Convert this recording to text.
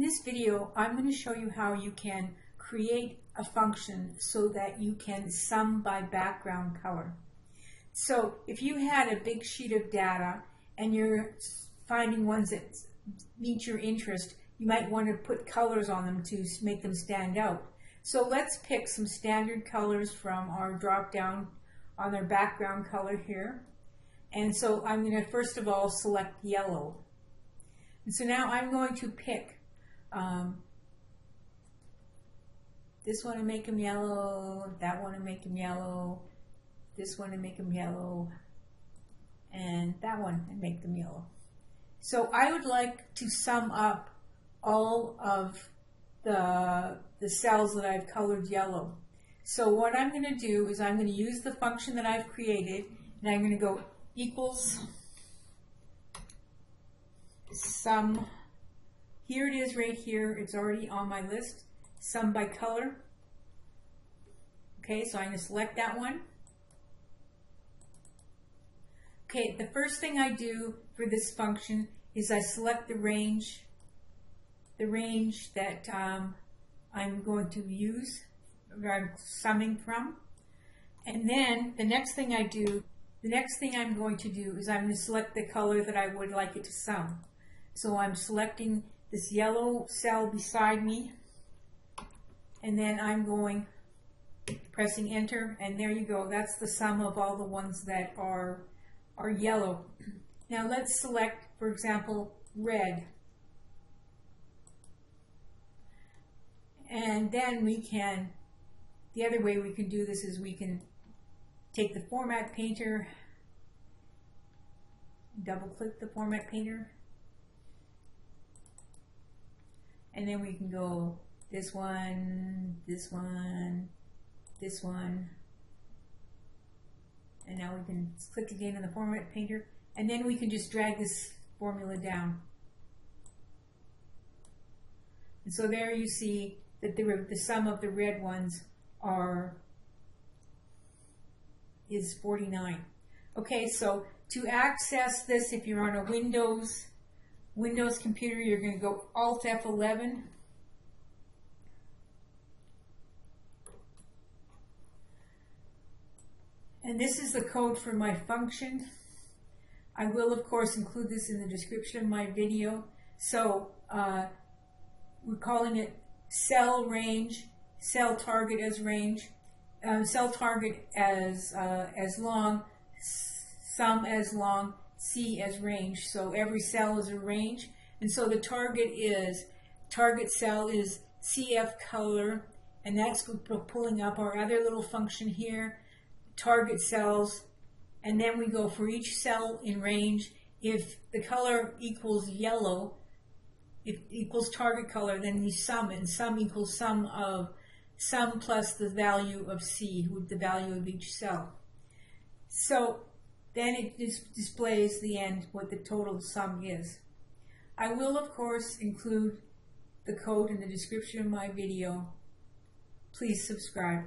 In this video, I'm going to show you how you can create a function so that you can sum by background color. So if you had a big sheet of data and you're finding ones that meet your interest, you might want to put colors on them to make them stand out. So let's pick some standard colors from our drop down on our background color here. And so I'm going to first of all select yellow. And so now I'm going to pick this one and make them yellow, that one and make them yellow, this one and make them yellow, and that one and make them yellow. So I would like to sum up all of the cells that I've colored yellow. So what I'm going to do is I'm going to use the function that I've created, and I'm going to go equals sum. Here it is right here. It's already on my list. Sum by color. Okay, so I'm going to select that one. Okay, the first thing I do for this function is I select the range that I'm going to use, or I'm summing from. And then the next thing I'm going to do is I'm going to select the color that I would like it to sum. So I'm selecting this yellow cell beside me, and then I'm pressing enter, and there you go. That's the sum of all the ones that are yellow. Now let's select, for example, red. And then the other way we can do this is we can take the format painter, double click the format painter, and then we can go this one, this one, this one, and now we can click again on the format painter, and then we can just drag this formula down. And so there you see that the sum of the red ones is 49. Okay, so to access this, if you're on a Windows computer, you're going to go Alt F11. And this is the code for my function. I will, of course, include this in the description of my video. So we're calling it cell range, cell target as range, cell target as long, sum as long, C as range. So every cell is a range, and so the target cell is CFColour, and that's pulling up our other little function here, target cells, and then we go for each cell in range. If the color equals yellow, if equals target color, then you sum it, and sum equals sum plus the value of C, with the value of each cell. So then it displays the end, what the total sum is. I will, of course, include the code in the description of my video. Please subscribe.